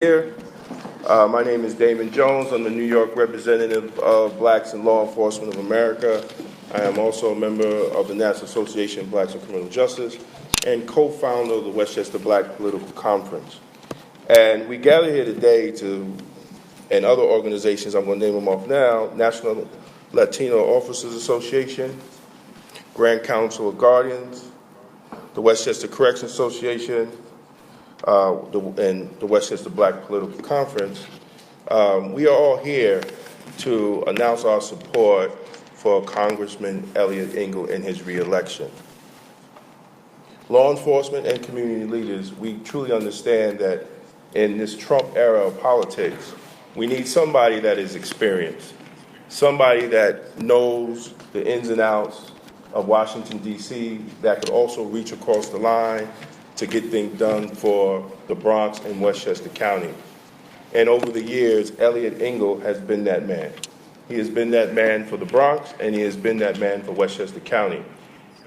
Here. My name is Damon Jones. I'm the New York representative of Blacks in Law Enforcement of America. I am also a member of the National Association of Blacks in Criminal Justice and co-founder of the Westchester Black Political Conference. And we gather here today and other organizations, I'm going to name them off now, National Latino Officers Association, Grand Council of Guardians, the Westchester Corrections Association, and the Westchester Black Political Conference. We are all here to announce our support for Congressman Elliot Engel in his re-election. Law enforcement and community leaders, we truly understand that in this Trump era of politics, we need somebody that is experienced, somebody that knows the ins and outs of Washington, D.C., that could also reach across the line to get things done for the Bronx and Westchester County. And over the years, Eliot Engel has been that man. He has been that man for the Bronx, and he has been that man for Westchester County.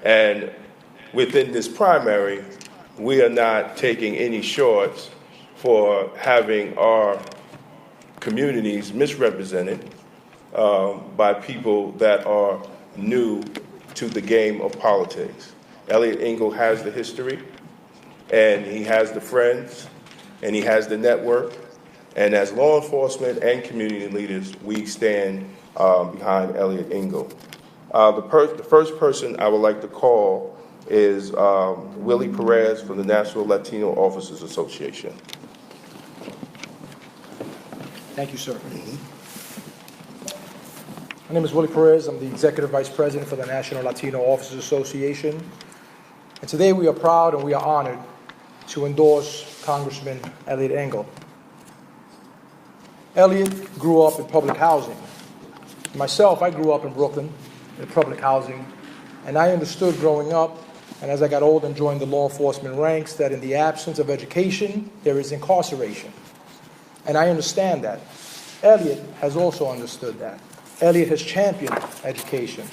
And within this primary, we are not taking any shorts for having our communities misrepresented by people that are new to the game of politics. Eliot Engel has the history, and he has the friends, and he has the network. And as law enforcement and community leaders, we stand behind Eliot Engel. The first person I would like to call is Willie Perez from the National Latino Officers Association. Thank you, sir. My name is Willie Perez. I'm the Executive Vice President for the National Latino Officers Association. And today we are proud and we are honored to endorse Congressman Elliot Engel. Eliot grew up in public housing. Myself, I grew up in Brooklyn in public housing, and I understood growing up, and as I got older and joined the law enforcement ranks, that in the absence of education, there is incarceration. And I understand that. Eliot has also understood that. Eliot has championed education.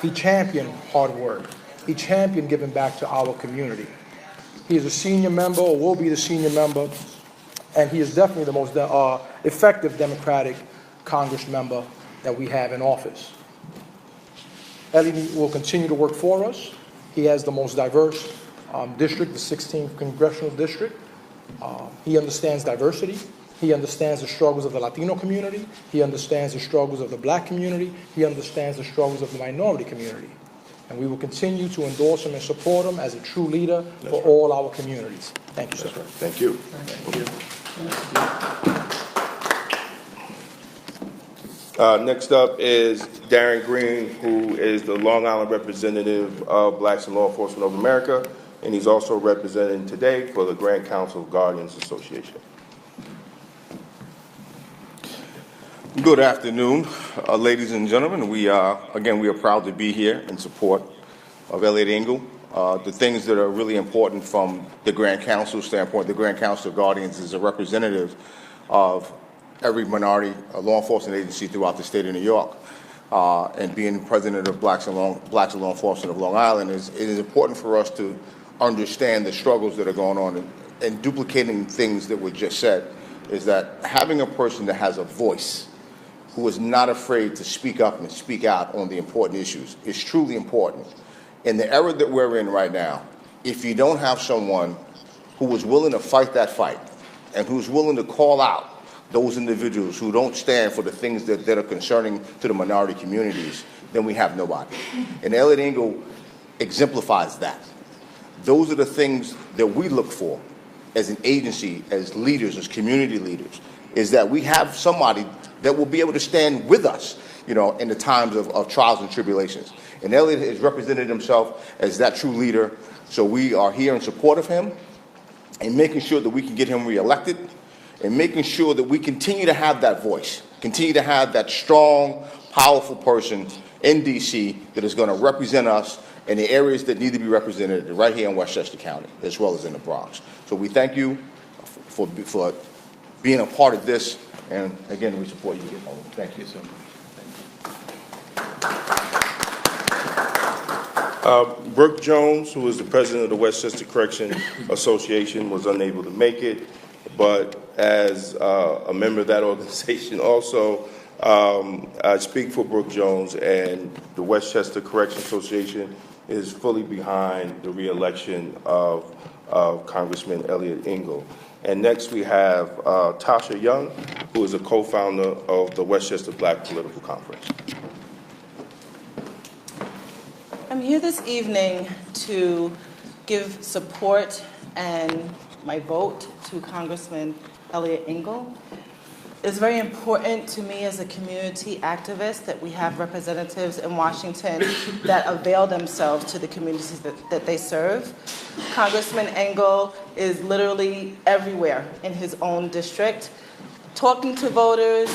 He championed hard work. He championed giving back to our community. He is a senior member, or will be the senior member, and he is definitely the most effective Democratic Congress member that we have in office. Eliot will continue to work for us. He has the most diverse district, the 16th Congressional District. He understands diversity. He understands the struggles of the Latino community. He understands the struggles of the Black community. He understands the struggles of the minority community. And we will continue to endorse him and support him as a true leader for all our communities. Thank you, sir. Right. Thank you. Next up is Darren Green, who is the Long Island representative of Blacks in Law Enforcement of America, and he's also representing today for the Grand Council of Guardians Association. Good afternoon, ladies and gentlemen. We are proud to be here in support of Elliot Engel. The things that are really important from the Grand Council standpoint, the Grand Council of Guardians is a representative of every minority law enforcement agency throughout the state of New York. And being president of Blacks in Law Enforcement of Long Island, it is important for us to understand the struggles that are going on, and duplicating things that were just said is that having a person that has a voice, who is not afraid to speak up and speak out on the important issues, is truly important. In the era that we're in right now, if you don't have someone who is willing to fight that fight and who's willing to call out those individuals who don't stand for the things that are concerning to the minority communities, then we have nobody. And Eliot Engel exemplifies that. Those are the things that we look for as an agency, as leaders, as community leaders, is that we have somebody that will be able to stand with us, in the times of trials and tribulations. And Eliot has represented himself as that true leader, so we are here in support of him and making sure that we can get him reelected and making sure that we continue to have that voice, continue to have that strong, powerful person in D.C. that is going to represent us in the areas that need to be represented right here in Westchester County, as well as in the Bronx. So we thank you for being a part of this, and again, we support you. Thank you, sir. Brooke Jones, who is the president of the Westchester Correction Association, was unable to make it, but as a member of that organization also, I speak for Brooke Jones, and the Westchester Correctional Association is fully behind the re-election of Congressman Elliot Engel. And next we have Tasha Young, who is a co-founder of the Westchester Black Political Conference. I'm here this evening to give support and my vote to Congressman Elliot Engel. It's very important to me as a community activist that we have representatives in Washington that avail themselves to the communities that they serve. Congressman Engel is literally everywhere in his own district, talking to voters,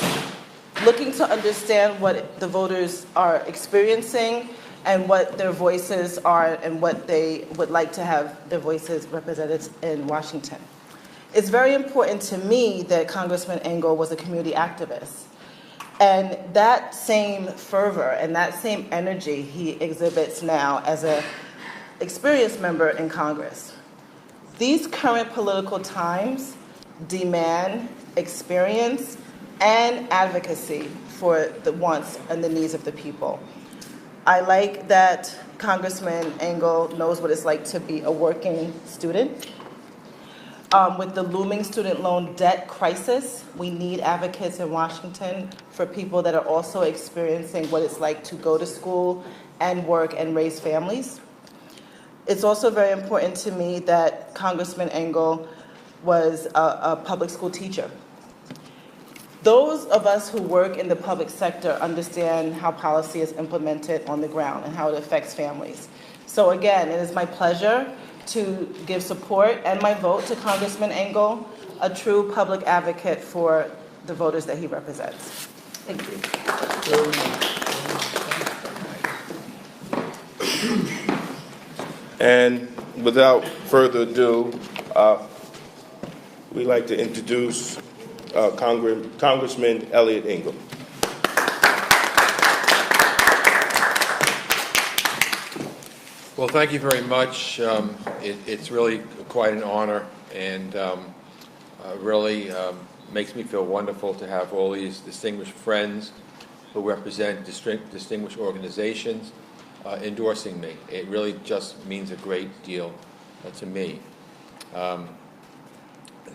looking to understand what the voters are experiencing and what their voices are and what they would like to have their voices represented in Washington. It's very important to me that Congressman Engel was a community activist. And that same fervor and that same energy he exhibits now as an experienced member in Congress. These current political times demand experience and advocacy for the wants and the needs of the people. I like that Congressman Engel knows what it's like to be a working student. With the looming student loan debt crisis, we need advocates in Washington for people that are also experiencing what it's like to go to school and work and raise families. It's also very important to me that Congressman Engel was a public school teacher. Those of us who work in the public sector understand how policy is implemented on the ground and how it affects families. So again, it is my pleasure to give support and my vote to Congressman Engel, a true public advocate for the voters that he represents. Thank you. And without further ado, we'd like to introduce Congressman Elliot Engel. Well, thank you very much. It's really quite an honor, and really makes me feel wonderful to have all these distinguished friends who represent distinguished organizations endorsing me. It really just means a great deal to me.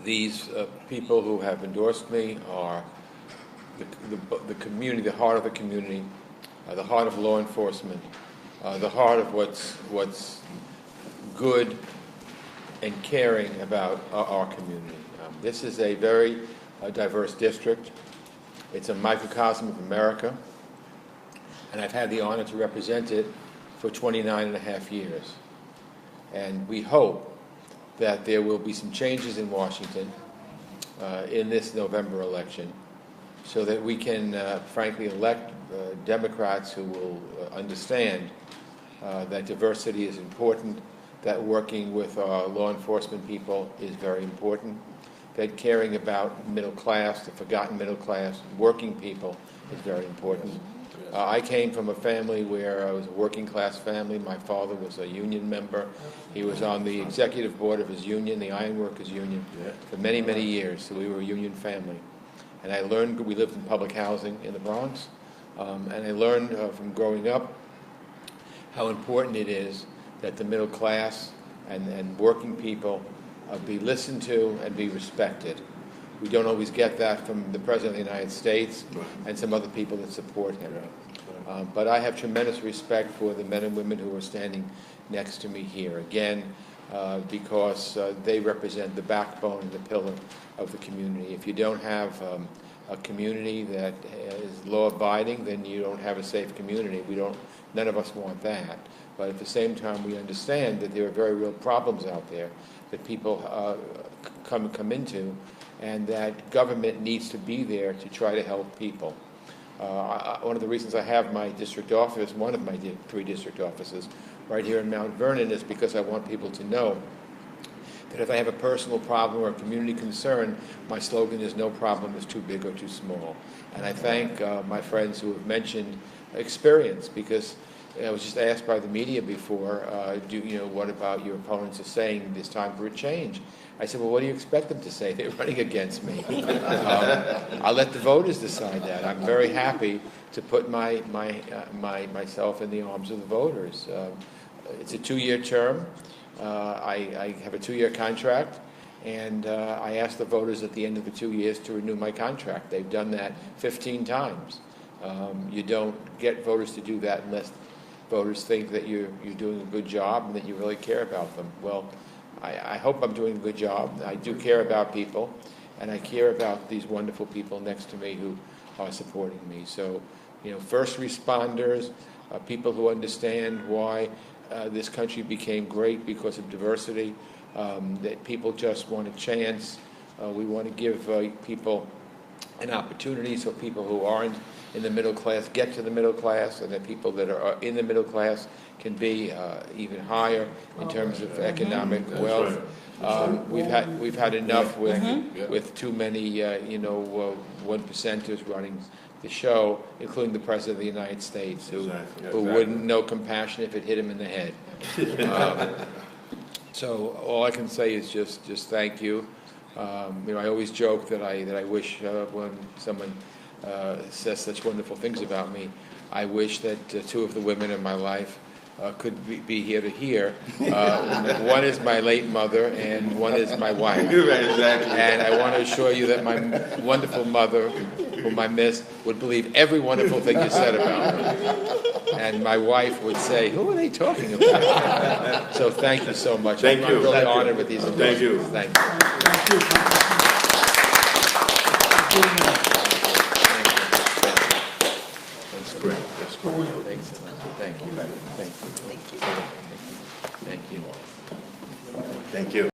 These people who have endorsed me are the community, the heart of the community, the heart of law enforcement, the heart of what's good and caring about our community. This is a very diverse district. It's a microcosm of America, and I've had the honor to represent it for 29 and a half years. And we hope that there will be some changes in Washington in this November election so that we can, frankly, elect Democrats who will understand that diversity is important, that working with our law enforcement people is very important, that caring about middle class, the forgotten middle class, working people is very important. I came from a family where I was a working class family. My father was a union member. He was on the executive board of his union, the Ironworkers Union, for many, many years. So we were a union family. And I learned, we lived in public housing in the Bronx, and I learned from growing up how important it is that the middle class and working people be listened to and be respected. We don't always get that from the President of the United States and some other people that support him. But I have tremendous respect for the men and women who are standing next to me here, again, because they represent the backbone and the pillar of the community. If you don't have a community that is law-abiding, then you don't have a safe community. None of us want that. But at the same time, we understand that there are very real problems out there that people come into, and that government needs to be there to try to help people. One of the reasons I have my district office, one of my 3 district offices, right here in Mount Vernon, is because I want people to know that if I have a personal problem or a community concern, my slogan is no problem is too big or too small. And I thank my friends who have mentioned experience, because I was just asked by the media before, what about your opponents are saying it's time for a change? I said, well, what do you expect them to say? They're running against me. I'll let the voters decide that. I'm very happy to put myself in the arms of the voters. It's a 2-year term. I have a 2-year contract, and I asked the voters at the end of the 2 years to renew my contract. They've done that 15 times. You don't get voters to do that unless voters think that you're doing a good job and that you really care about them. Well, I hope I'm doing a good job. I do care about people, and I care about these wonderful people next to me who are supporting me. So, first responders, people who understand why this country became great because of diversity, that people just want a chance. We want to give people an opportunity so people who aren't in the middle class get to the middle class, and that people that are in the middle class can be even higher in terms of economic wealth. We've had enough with too many one percenters running the show, including the President of the United States, who wouldn't know compassion if it hit him in the head. So all I can say is just thank you. I always joke that I wish when someone says such wonderful things about me, I wish that 2 of the women in my life could be here to hear. One is my late mother, and one is my wife. And I want to assure you that my wonderful mother, whom I miss, would believe every wonderful thing you said about her. And my wife would say, who are they talking about? So thank you so much. I'm really honored with these endorsements. Thank you. That's great. That's great. Thanks. Thank you. Thank you. Thank you. Thank you. Thank you.